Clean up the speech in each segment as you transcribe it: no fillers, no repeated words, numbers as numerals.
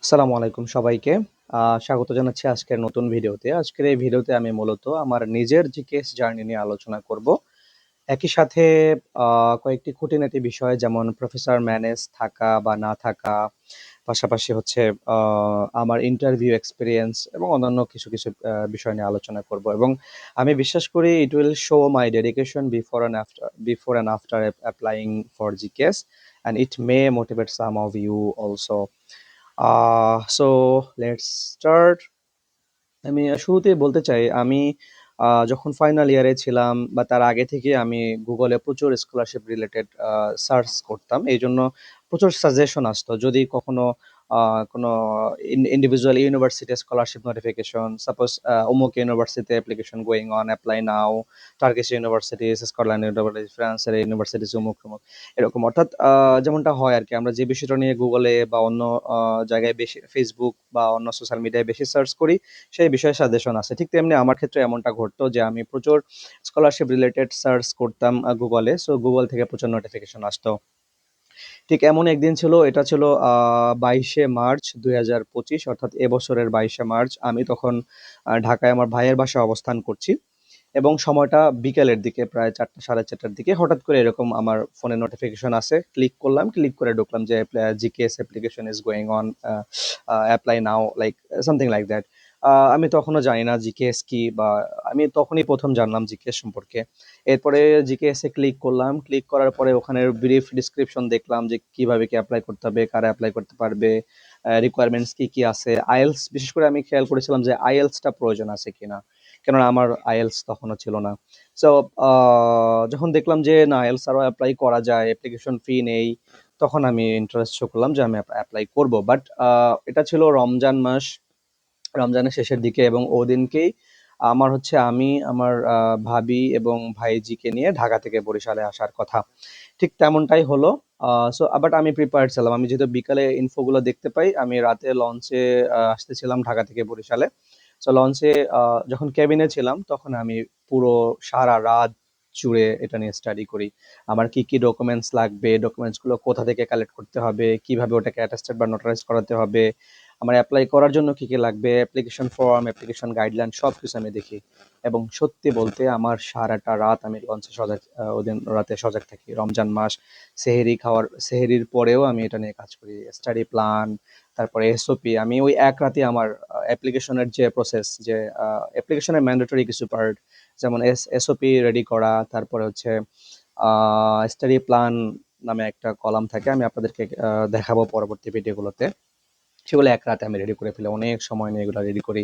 আসসালামু আলাইকুম সবাইকে। স্বাগত জানাচ্ছি আজকের নতুন ভিডিওতে। আজকের এই ভিডিওতে আমি মূলত আমার নিজের জিকেএস জার্নি নিয়ে আলোচনা করব। একই সাথে আ কয়েকটি খুঁটিনাটি বিষয় যেমন প্রফেসর ম্যানেজ থাকা বা না থাকা, পাশাপাশি হচ্ছে আ আমার ইন্টারভিউ এক্সপেরিয়েন্স এবং অন্যান্য কিছু বিষয় নিয়ে আলোচনা করব। এবং আমি বিশ্বাস করি it will show my dedication before and after applying for GKS, and it may motivate some of you also. So let's start. আমি শুরুতেই বলতে চাই আমি যখন ফাইনাল ইয়ারে ছিলাম বা তার আগে থেকে আমি গুগলে প্রচুর স্কলারশিপ রিলেটেড সার্চ করতাম। এইজন্য প্রচুর সাজেশন আসতো। যদি কখনো কোনো individual university scholarship notification, suppose অমুক university application going on, apply now, Turkish universities, Scotland university, ফ্রান্সের ইউনিভার্সিটিজ অমুক এরকম। অর্থাৎ যেমনটা হয় আরকি, আমরা যে বিষয়টা নিয়ে গুগলে বা অন্য জায়গায় বেশি ফেসবুক বা অন্য সোশ্যাল মিডিয়ায় বেশি সার্চ করি, সেই বিষয়ে সাজেশন আছে। ঠিক তেমনি আমার ক্ষেত্রে এমনটা ঘটতো যে আমি প্রচুর স্কলারশিপ রিলেটেড সার্চ করতাম গুগলে। সো গুগল থেকে প্রচুর নোটিফিকেশন আসতো। ঠিক এমন একদিন ছিল, এটা ছিল ২২শে মার্চ ২০২৫, অর্থাৎ এবছরের ২২শে মার্চ। আমি তখন ঢাকায় আমার ভাইয়ের বাসায় অবস্থান করছি এবং সময়টা বিকেলের দিকে, প্রায় ৪টা ৪:৩০টার দিকে। হঠাৎ করে এরকম আমার ফোনে নোটিফিকেশন আসে। ক্লিক করলাম, ক্লিক করে ঢুকলাম যে GKS application is going on, apply now, like something like that. আমি তখনও জানি না জিকেএস কি, বা আমি তখনই ১ম জানলাম জিকেএস সম্পর্কে। এরপরে জিকেএস এ ক্লিক করলাম। ক্লিক করার পরে ওখানের ব্রিফ ডেসক্রিপশন দেখলাম যে কিভাবে কি এপ্লাই করতে হবে, কারা এপ্লাই করতে পারবে, রিকোয়ারমেন্টস কি আছে। আইএলটিএস, বিশেষ করে আমি খেয়াল করেছিলাম যে আইএলটিএস টা প্রয়োজন আছে কিনা। কেননা আমার আইএলটিএস তখনও ছিল না। সো যখন দেখলাম যে না, আইএলটিএস আরও এপ্লাই করা যায়, অ্যাপ্লিকেশন ফি নেই, তখন আমি ইন্টারেস্ট শো করলাম যে আমি এপ্লাই করব। বাট এটা ছিল রমজান মাস, রমজানের শেষের দিকে, এবং ওদিনকেই আমার হচ্ছে আমি আমার ভাবি এবং ভাইজিকে নিয়ে ঢাকা থেকে বরিশালে আসার কথা। ঠিক তেমনটাই হলো। সো বাট আমি প্রিপেয়ার্ড ছিলাম। আমি যেহেতু বিকালে ইনফোগুলো দেখতে পাই, আমি রাতে লঞ্চে আসতেছিলাম ঢাকা থেকে বরিশালে। সো লঞ্চে যখন কেবিনে ছিলাম তখন আমি পুরো সারা রাত জুড়ে এটা নিয়ে স্টাডি করি। আমার কি কি ডকুমেন্টস লাগবে, ডকুমেন্টসগুলো কোথা থেকে কালেক্ট করতে হবে, কিভাবে ওটাকে অ্যাটাস্টেড বা নোটারাইজ করাতে হবে, আমার অ্যাপ্লাই করার জন্য কি কি লাগবে, অ্যাপ্লিকেশন ফর্ম, অ্যাপ্লিকেশন গাইডলাইন সবকিছু আমি দেখি। এবং সত্যি বলতে আমার সারাটা রাত আমি লঞ্চে সজাগ, ওদিন রাতে সজাগ থাকি। রমজান মাস, সেহেরির পরেও আমি এটা নিয়ে কাজ করি। স্টাডি প্ল্যান, তারপরে এসওপি, আমি ওই এক রাতে আমার অ্যাপ্লিকেশনের যে প্রসেস, যে অ্যাপ্লিকেশনের ম্যান্ডেটরি কিছু পার্ট, যেমন এসওপি রেডি করা, তারপরে হচ্ছে স্টাডি প্ল্যান নামে একটা কলাম থাকে, আমি আপনাদেরকে দেখাবো পরবর্তী ভিডিওগুলোতে। সেগুলো এক রাতে আমি রেডি করে ফেলি। অনেক সময় নিয়ে এগুলো রেডি করি।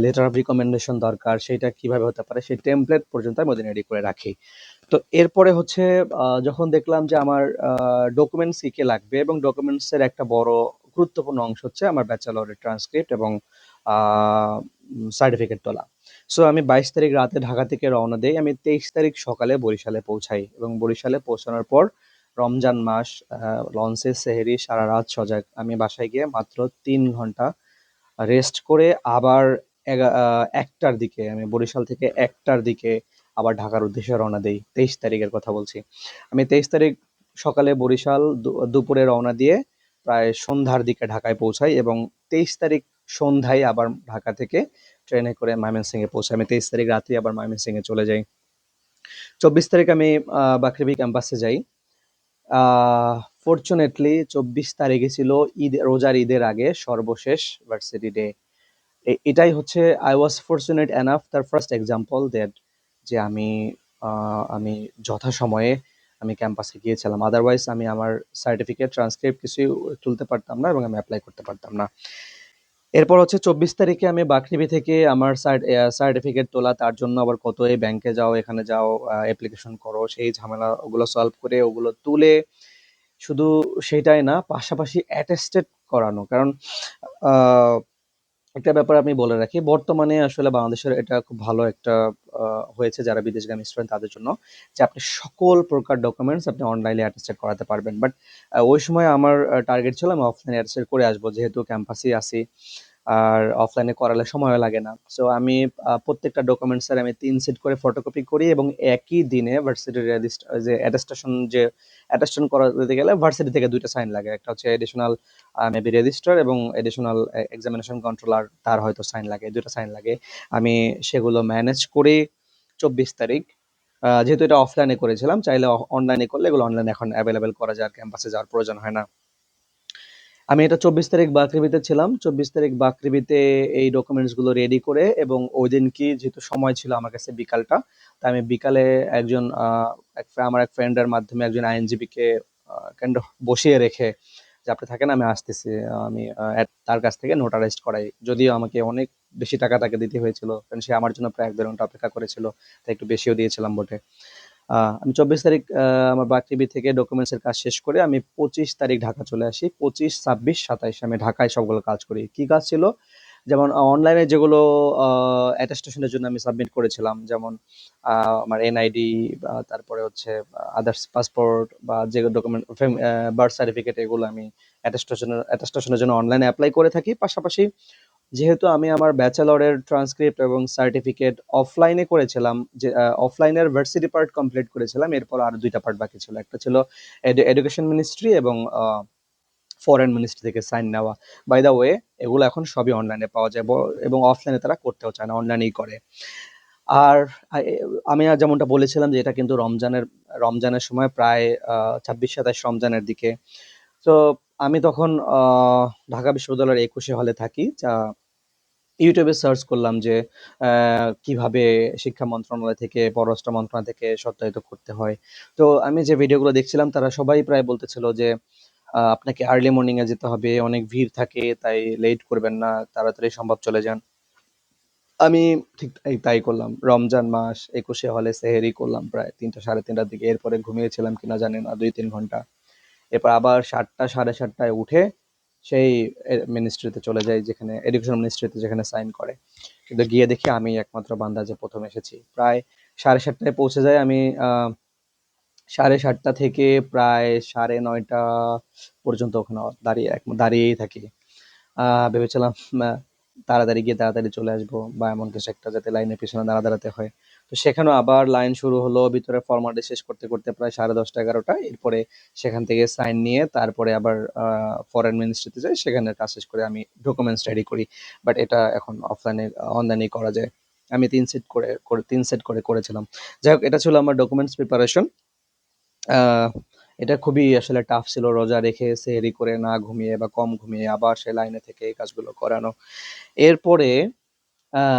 লেটার অফ রিকমেন্ডেশন দরকার, সেইটা কিভাবে হতে পারে সেই টেমপ্লেট পর্যন্ত আমি ওদিন রেডি করে রাখি। তো এরপরে হচ্ছে যখন দেখলাম যে আমার ডকুমেন্টস কি কি লাগবে, এবং ডকুমেন্টসের একটা বড় গুরুত্বপূর্ণ অংশ হচ্ছে আমার ব্যাচেলরের ট্রান্সক্রিপ্ট এবং সার্টিফিকেট তোলা। সো আমি ২২ তারিখ রাতে ঢাকা থেকে রওনা দেই। আমি ২৩ তারিখ সকালে বরিশালে পৌঁছাই, এবং বরিশালে পৌঁছানোর পর রমজান মাস, লঞ্চে সেহরি, সারা রাত সজাগ। আমি বাসায় গিয়ে মাত্র ৩ ঘন্টা রেস্ট করে আবার ১টার দিকে, আমি বরিশাল থেকে ১টার দিকে আবার ঢাকার উদ্দেশ্যে রওনা দেই। ২৩ তারিখের কথা বলছি। আমি ২৩ তারিখ সকালে বরিশাল, দুপুরে রওনা দিয়ে প্রায় সন্ধ্যার দিকে ঢাকায় পৌঁছাই, এবং ২৩ তারিখ সন্ধ্যায় আবার ঢাকা থেকে ট্রেনে করে ময়মনসিংহে পৌঁছাই। আমি ২৩ তারিখ রাত্রে আবার ময়মনসিংহে চলে যাই। ২৪ তারিখ আমি বাকৃবি ক্যাম্পাসে যাই। ফরচুনেটলি ২৪ তারিখে ছিল রোজার ঈদের আগে সর্বশেষ ভার্সিটি ডে। এটাই হচ্ছে, আই ওয়াজ ফরচুনেট এনাফ, তার ফার্স্ট এক্সাম্পল দ্যাট, যে আমি যথাসময়ে আমি ক্যাম্পাসে গিয়েছিলাম। আদারওয়াইজ আমি আমার সার্টিফিকেট, ট্রান্সক্রিপ্ট কিছুই তুলতে পারতাম না, এবং আমি অ্যাপ্লাই করতে পারতাম না। এরপর হচ্ছে ২৪ তারিখে আমি বাকৃবি থেকে আমার সার্টিফিকেট তোলা, তার জন্য আবার কত এই ব্যাংকে যাও, এখানে যাও, অ্যাপ্লিকেশন করো, সেই ঝামেলা, ওগুলো সলভ করে ওগুলো তুলে, শুধু সেটাই না, পাশাপাশি অ্যাটেস্টেড করানো। কারণ আ একটা ব্যাপার আমি বলে রাখি, বর্তমানে আসলে বাংলাদেশের এটা খুব ভালো একটা আ হয়েছে যারা বিদেশগামী স্টুডেন্ট তাদের জন্য, যে আপনি সকল প্রকার ডকুমেন্টস আপনি অনলাইনে অ্যাটেস্টেড করাতে পারবেন। বাট ওই সময় আমার টার্গেট ছিল আমি অফলাইনে অ্যাটেস্টেড করে আসবো, যেহেতু ক্যাম্পাসেই আছি। আর অফলাইনে করালে সময়ও লাগে না। সো আমি প্রত্যেকটা ডকুমেন্টসের আমি ৩ সেট করে ফটোকপি করি এবং একই দিনে ভার্সিটির যে অ্যাটেস্টেশন করাতে গেলে ভার্সিটি থেকে ২ টা সাইন লাগে। একটা হচ্ছে এডিশনাল মেবি রেজিস্ট্রার এবং এডিশনাল এক্সামিনেশন কন্ট্রোলার, তার হয়তো সাইন লাগে, ২ টা সাইন লাগে। আমি সেগুলো ম্যানেজ করে ২৪ তারিখ, যেহেতু এটা অফলাইনে করেছিলাম, চাইলে অনলাইনে করলে এগুলো অনলাইনে এখন অ্যাভেলেবেল করা যায়, আর ক্যাম্পাসে যাওয়ার প্রয়োজন হয় না। আমি এটা ২৪ তারিখ বাকৃবিতে ছিলাম। ২৪ তারিখ বাকৃবিতে এই ডকুমেন্টস গুলো রেডি করে, এবং ওই দিন কি যেহেতু সময় ছিল আমার কাছে বিকালটা, তাই আমি বিকালে একজন আমার এক ফ্রেন্ডের মাধ্যমে একজন আইনজীবীকে কাইন্ড অফ বসিয়ে রেখে, যে আপনি থাকেন আমি আসতেছি, আমি তার কাছ থেকে নোটারাইজড করাই। যদিও আমাকে অনেক বেশি টাকা তাকে দিতে হয়েছিল, কারণ সে আমার জন্য প্রায় ১-১.৫ ঘন্টা অপেক্ষা করেছিল, তাই একটু বেশিও দিয়েছিলাম বটে। আমি ২৪ তারিখ আমার বাকৃবি থেকে ডকুমেন্টসের কাজ শেষ করে আমি ২৫ তারিখ ঢাকা চলে আসি। ২৫, ২৬, ২৭ আমি ঢাকায় সবগুলো কাজ করি। কি কাজ ছিল? যেমন অনলাইনে যেগুলো আ অ্যাটেস্টেশনের জন্য আমি সাবমিট করেছিলাম, যেমন আমার এনআইডি, বা তারপরে হচ্ছে আদার্স পাসপোর্ট, বা যে ডকুমেন্ট বার্থ সার্টিফিকেট, এগুলো আমি অ্যাটেস্টেশনের জন্য অনলাইনে এপ্লাই করে থাকি। পাশাপাশি যেহেতু আমি আমার ব্যাচেলরের ট্রান্সক্রিপ্ট এবং সার্টিফিকেট অফলাইনে করেছিলাম, যে অফলাইনের ভার্সিটি পার্ট কমপ্লিট করেছিলাম, এরপর আরো ২ টা পার্ট বাকি ছিল। একটা ছিল এডুকেশন মিনিস্ট্রি এবং ফরেন মিনিস্ট্রি থেকে সাইন নেওয়া। বাই দ্য ওয়ে, এগুলো এখন সবই অনলাইনে পাওয়া যায়, এবং অফলাইনে তারা করতেও চায় না, অনলাইনেই করে। আর আমি যেমনটা বলেছিলাম যে এটা কিন্তু রমজানের সময় প্রায় ২৬-২৭ রমজানের দিকে। তো আমি তখন ঢাকা বিশ্ববিদ্যালয়ের ২১ হলে থাকি। ইউটিউবে সার্চ করলাম যে কিভাবে শিক্ষা মন্ত্রণালয় থেকে, পররাষ্ট্র মন্ত্রণালয় থেকে সত্যায়িত করতে হয়। তো আমি যে ভিডিওগুলো দেখছিলাম, তারা সবাই প্রায় বলতেছিল যে আপনাকে আর্লি মর্নিং এ যেতে হবে, অনেক ভিড় থাকে, তাই লেট করবেন না, তাড়াতাড়ি সম্ভব চলে যান। আমি ঠিক তাই করলাম। রমজান মাস, ২১ হলে সেহরি করলাম প্রায় ৩টা ৩:৩০টার দিকে। এরপরে ঘুমিয়েছিলাম কিনা জানি না ২-৩ ঘন্টা। এরপর আবার ৭টা ৭:৩০টায় উঠে সেই মিনিস্ট্রিতে চলে যাই, যেখানে এডুকেশন মিনিস্ট্রিতে যেখানে সাইন করে। কিন্তু গিয়ে দেখি আমি একমাত্র বান্দা যে ১ম এসেছি। প্রায় ৭:৩০টায় পৌঁছে যাই আমি। ৭:৩০ থেকে প্রায় ৯:৩০ পর্যন্ত ওখানে দাঁড়িয়েই থাকি। ভেবেছিলাম আ তাড়াতাড়ি গিয়ে তাড়াতাড়ি চলে আসবো, বা এমন কিছু একটা, যাতে লাইনের পেছনে দাঁড়াতে হয়। তো সেখানেও আবার লাইন শুরু হলো। ভিতরে ফর্মালিটি শেষ করতে, করতে প্রায় 10:30 11টা। এরপরে সেখান থেকে সাইন নিয়ে তারপরে আবার ফরেন মিনিস্ট্রিতে যাই। সেখানে কাজ শেষ করে আমি ডকুমেন্টস রেডি করি। বাট এটা এখন অনলাইনেই করা যায়। আমি ৩ সেট করে করেছিলাম। যাই হোক, এটা ছিল আমার ডকুমেন্টস প্রিপারেশন। আ এটা খুবই আসলে টাফ ছিল। রোজা রেখে সেহরি করে, না ঘুমিয়ে বা কম ঘুমিয়ে আবার সেই লাইনে থেকে এই কাজগুলো করানো। এরপরে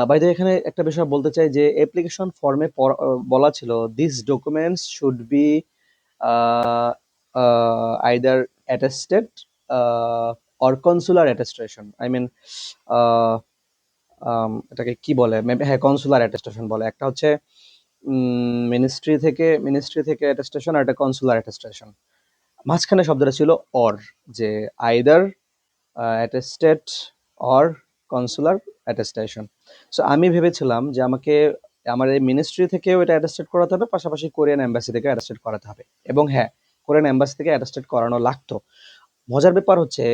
বাই দ্য ওয়ে, এখানে একটা বিষয় বলতে চাই যে অ্যাপ্লিকেশন ফর্মে বলা ছিল, "this documents should be uh uh either attested uh or consular attestation." I mean uh এটাকে কি বলে? হ্যাঁ, কনসুলার অ্যাটেস্টেশন বলে। একটা হচ্ছে মিনিস্ট্রি থেকে অ্যাটেস্টেশন, আর একটা কনসুলার অ্যাটেস্টেশন। মাঝখানে শব্দটা ছিল অর, যে either attested or consular attestation. So আমি ভেবেছিলাম যে আমার এই মিনিস্ট্রি থেকেও এটা অ্যাটেস্টেড করাতে হবে, পাশাপাশি কোরিয়ান এম্বাসি থেকে অ্যাটেস্টেড করাতে হবে। এবং হ্যাঁ, কোরিয়ান এম্বাসি থেকে অ্যাটেস্টেড করানো লাগতো। মজার ব্যাপার হচ্ছে,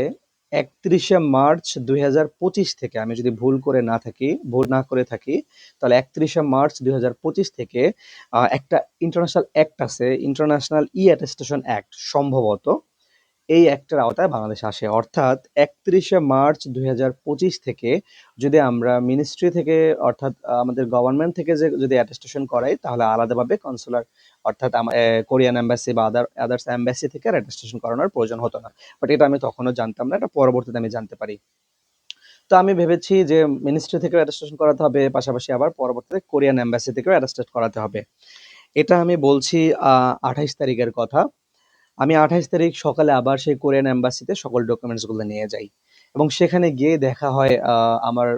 ৩১শে মার্চ ২০২৫ থেকে, আমি যদি ভুল না করে থাকি, তাহলে ৩১শে মার্চ ২০২৫ থেকে একটা ইন্টারন্যাশনাল অ্যাক্ট আছে, ইন্টারন্যাশনাল অ্যাটেস্টেশন অ্যাক্ট সম্ভবত। এই অ্যাক্টের আওতায় বাংলাদেশ আসে। অর্থাৎ ৩১শে মার্চ ২০২৫ থেকে যদি আমরা মিনিস্ট্রি থেকে, অর্থাৎ আমাদের গভর্নমেন্ট থেকে যদি অ্যাটেস্টেশন করাই, তাহলে আলাদাভাবে কনসুলার, অর্থাৎ কোরিয়ান এম্বাসি বা আদার্স এম্বাসি থেকে আর অ্যাটেস্টেশন করানোর প্রয়োজন হতো না। বাট এটা আমি তখনও জানতাম না। এটা পরবর্তীতে আমি জানতে পারি। তো আমি ভেবেছি যে মিনিস্ট্রি থেকেও অ্যাটেস্টেশন করাতে হবে, পাশাপাশি আবার পরবর্তীতে কোরিয়ান এম্বাসি থেকেও অ্যাটেস্টেড করাতে হবে। এটা আমি বলছি ২৮ তারিখের কথা। আমি ২৮ তারিখ সকালে আবার সেই কোরিয়ান এম্বাসিতে সকল ডকুমেন্টস গুলো নিয়ে যাই, এবং সেখানে গিয়ে দেখা হয় আমার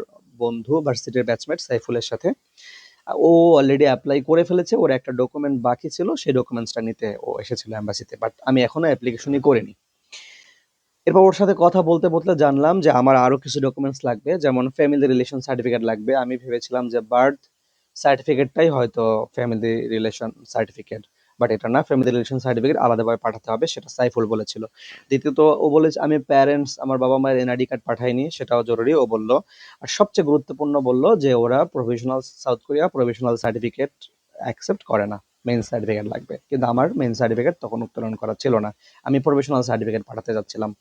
বন্ধু, ভার্সিটির ব্যাচমেট সাইফুলের সাথে। ও অলরেডি অ্যাপ্লাই করে ফেলেছে, ওর একটা ডকুমেন্ট বাকি ছিল, সেই ডকুমেন্টসটা নিতে ও এসেছিল এম্বাসিতে, বাট আমি এখনো অ্যাপ্লিকেশনই করিনি। এরপর ওর সাথে কথা বলতে বলতে জানলাম যে আমার আরো কিছু ডকুমেন্টস লাগবে, যেমন ফ্যামিলি রিলেশন সার্টিফিকেট লাগবে। আমি ভেবেছিলাম যে বার্থ সার্টিফিকেটটাই হয়তো ফ্যামিলি রিলেশন সার্টিফিকেট, বাট এটা না, ফ্যামিলি রিলেশন সার্টিফিকেট আলাদাভাবে পাঠাতে হবে, সেটা সাইফুল বলেছিল। দ্বিতীয়ত ও বলেছে আমি প্যারেন্টস আমার বাবা মায়ের এনআইডি কার্ড পাঠাইনি, সেটাও জরুরি ও বলল। আর সবচেয়ে গুরুত্বপূর্ণ বলল যে ওরা professional, south Korea professional certificate accept করে না, মেইন সার্টিফিকেট লাগবে। কিন্তু আমার মেইন সার্টিফিকেট তখন উত্তোলন করা ছিল না, আমি প্রফেশনাল সার্টিফিকেট পাঠাতে যাচ্ছিলাম।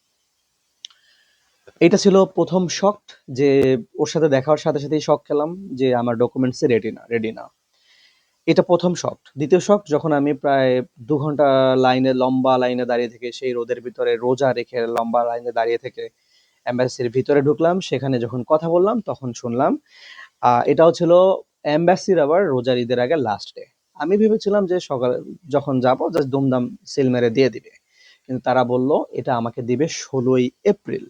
এটা ছিল প্রথম শক, যে ওর সাথে দেখা হওয়ার সাথে সাথেই শক খেলাম যে আমার ডকুমেন্টসে রেডি না। এটা প্রথম শক। দ্বিতীয় শক, যখন আমি প্রায় 2 ঘন্টা লম্বা লাইনে দাঁড়িয়ে থেকে, সেই রোদের ভিতরে রোজা রেখে লম্বা লাইনে দাঁড়িয়ে থেকে এম্বাসির ভিতরে ঢুকলাম, সেখানে যখন কথা বললাম তখন শুনলাম এটাও ছিল এম্বাসির আবার রোজার ঈদের আগে লাস্ট ডে। আমি ভেবেছিলাম যে সকালে যখন যাবো জাস্ট দুমদাম সিল মেরে দিয়ে দিবে, কিন্তু তারা বলল এটা আমাকে দিবে 16ই এপ্রিল।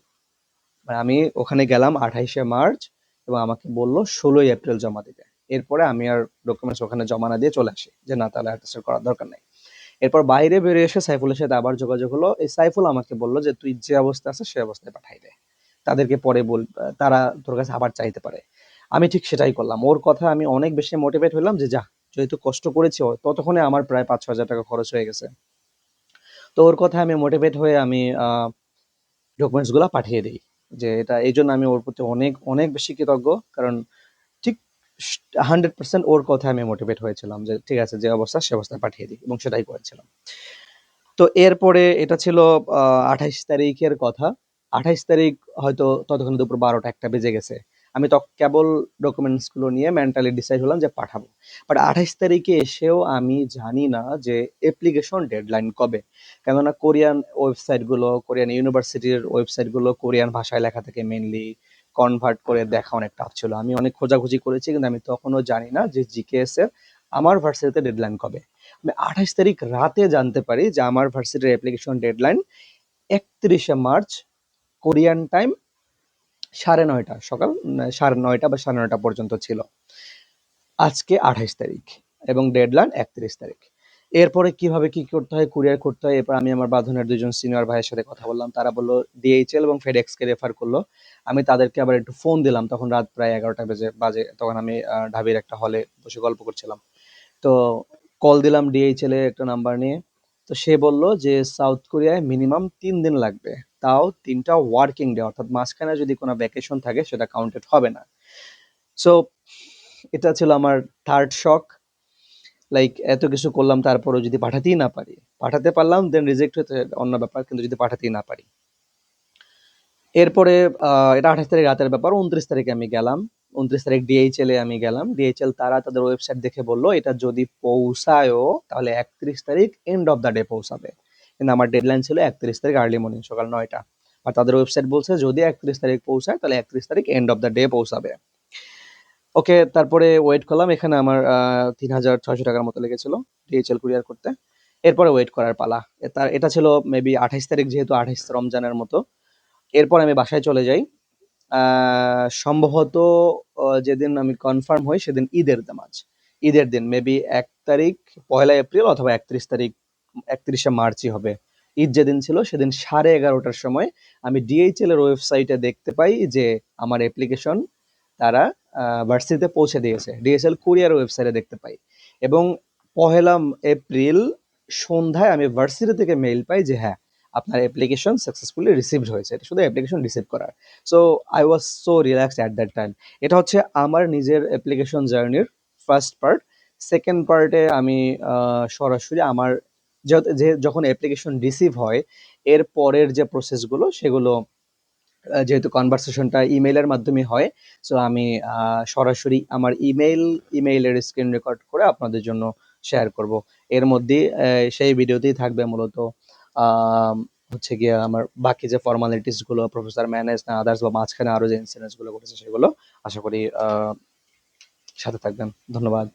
মানে আমি ওখানে গেলাম 28শে মার্চ এবং আমাকে বলল 16ই এপ্রিল জমা দিতে। এরপরে আমি আর ডকুমেন্টস ওখানে জমা না দিয়ে চলে আসি, যে না তাহলে অ্যাটেস্টেড করার দরকার নেই। এরপর বাইরে বেরিয়ে এসে সাইফুলের সাথে আবার যোগাযোগ হলো। এই সাইফুল আমাকে বলল যে তুই যে অবস্থা আছে সে অবস্থায় পাঠাই দে, তাদেরকে পরে বল, তারা তোর কাছে আবার চাইতে পারে। আমি ঠিক সেটাই করলাম। ওর কথা আমি অনেক বেশি মোটিভেট হলাম যে যা, যেহেতু কষ্ট করেছি ততক্ষণে আমার প্রায় 5-6 হাজার টাকা খরচ হয়ে গেছে। তো ওর কথা আমি মোটিভেট হয়ে আমি ডকুমেন্টস গুলা পাঠিয়ে দিই। যে এটা এই জন্য আমি ওর প্রতি অনেক অনেক বেশি কৃতজ্ঞ, কারণ ঠিক 100% ওর কথা আমি মোটিভেট হয়েছিলাম যে ঠিক আছে, যে অবস্থা সে অবস্থায় পাঠিয়ে দিই, এবং সেটাই করেছিলাম। তো এরপরে এটা ছিল 28 তারিখের কথা। 28 তারিখ হয়তো ততক্ষণে দুপুর 12টা 1টা বেজে গেছে। আমি কেবল ডকুমেন্টস গুলো নিয়ে মেন্টালি ডিসাইড হলাম যে পাঠাবো। বাট 28 তারিখে এসেও আমি জানি না যে অ্যাপ্লিকেশন ডেডলাইন কবে। কেননা কোরিয়ান ওয়েবসাইট গুলো, কোরিয়ান ইউনিভার্সিটির ওয়েবসাইট গুলো কোরিয়ান ভাষায় লেখা থাকে মেইনলি, কনভার্ট করে দেখা অনেক টাফ ছিল। আমি অনেক খোঁজাখুঁজি করেছি, কিন্তু আমি তখনও জানি না যে জিকেএস এর আমার ভার্সিটিতে ডেডলাইন কবে। আমি 28 তারিখ রাতে জানতে পারি যে আমার ভার্সিটির অ্যাপ্লিকেশন ডেডলাইন 31শে মার্চ, কোরিয়ান টাইম 9:30 সকাল, 9:30 বা 9:30 পর্যন্ত ছিল। আজকে 28 তারিখ এবং ডেডলাইন 31 তারিখ। এরপরে কিভাবে কি করতে হয়, কুরিয়ার করতে হয়, এরপর আমি আমার বাঁধনের 2জন সিনিয়র ভাইয়ের সাথে কথা বললাম। তারা বললো ডিএইচএল এবং ফেডেক্স কে রেফার করলো। আমি তাদেরকে আবার একটু ফোন দিলাম, তখন রাত প্রায় 11টা বাজে। তখন আমি ঢাবির একটা হলে বসে গল্প করছিলাম। তো কল দিলাম ডিএইচএল এর একটা নাম্বার নিয়ে। তো সে বলল যে সাউথ কোরিয়ায় মিনিমাম 3 দিন লাগবে, তাও 3টা ওয়ার্কিং ডে, অর্থাৎ মাঝখানে যদি কোনো ভ্যাকেশন থাকে সেটা কাউন্টেড হবে না। সো এটা ছিল আমার থার্ড শক। লাইক এত কিছু করলাম, তারপরেও যদি পাঠাতেই না পারি, পাঠাতে পারলাম দেন রিজেক্ট হতে অন্য ব্যাপার, কিন্তু যদি পাঠাতেই না পারি। এরপরে এটা 28 তারিখ রাতের ব্যাপার। 29 তারিখে আমি গেলাম, 29 তারিখ ডিএইচএল এ আমি গেলাম। ডিএইচএল তারা তাদের ওয়েবসাইট দেখে বললো এটা যদি পৌঁছায়ও তাহলে 31 তারিখ এন্ড অফ দ্য ডে পৌঁছাবে, কিন্তু আমার ডেডলাইন ছিল 31 তারিখ আর্লি মর্নিং সকাল 9টা। আর তাদের ওয়েবসাইট বলছে যদি 31 তারিখ পৌঁছায় তাহলে 31 তারিখ এন্ড অফ দ্য ডে পৌঁছাবে। ওকে, তারপরে ওয়েট করলাম। এখানে আমার 3,600 টাকার মতো লেগেছিল ডিএইচএল কুরিয়ার করতে। এরপরে ওয়েট করার পালা। এটা ছিল মেবি 28 তারিখ, যেহেতু 28 রমজানের মতো। এরপর আমি বাসায় চলে যাই। সম্ভবত যেদিন আমি কনফার্ম হই সেদিন ঈদের নামাজ, ঈদের দিন মেবি 1 তারিখ, 1 এপ্রিল অথবা 31 তারিখ, 31শে মার্চই হবে। ঈদ যেদিন ছিল সেদিন 11:30টার সময় আমি ডিএইচএল এর ওয়েবসাইটে দেখতে পাই যে আমার অ্যাপ্লিকেশন তারা ভার্সিটিতে পৌঁছে দিয়েছে। ডিএইচএল কুরিয়ার ওয়েবসাইটে দেখতে পাই, এবং 1 এপ্রিল সন্ধ্যায় আমি ভার্সিটি থেকে মেইল পাই যে হ্যাঁ আপনার অ্যাপ্লিকেশন সাকসেসফুলি রিসিভড হয়েছে। এটা শুধু অ্যাপ্লিকেশন রিসিভ করার। So I was so relaxed at that time. এটা হচ্ছে আমার নিজের অ্যাপ্লিকেশন জার্নির ফার্স্ট পার্ট। সেকেন্ড পার্টে আমি সরাসরি আমার যখন অ্যাপ্লিকেশন রিসিভ হয় এর পরের যে প্রসেসগুলো সেগুলো, যেহেতু কনভারসেশনটা ইমেইলের মাধ্যমে হয়, সো আমি সরাসরি আমার ইমেইলের স্ক্রিন রেকর্ড করে আপনাদের জন্য শেয়ার করব। এর মধ্যে সেই ভিডিওতেই থাকবে মূলত আম, হচ্ছে গিয়ে আমার বাকি যে ফর্মালিটিস গুলো, প্রফেসর ম্যানেজ না আদার্স, বা মাঝখানে আরো যে ইনসিডেন্টস গুলো ঘটেছে সেগুলো। আশা করি সাথে থাকবেন। ধন্যবাদ।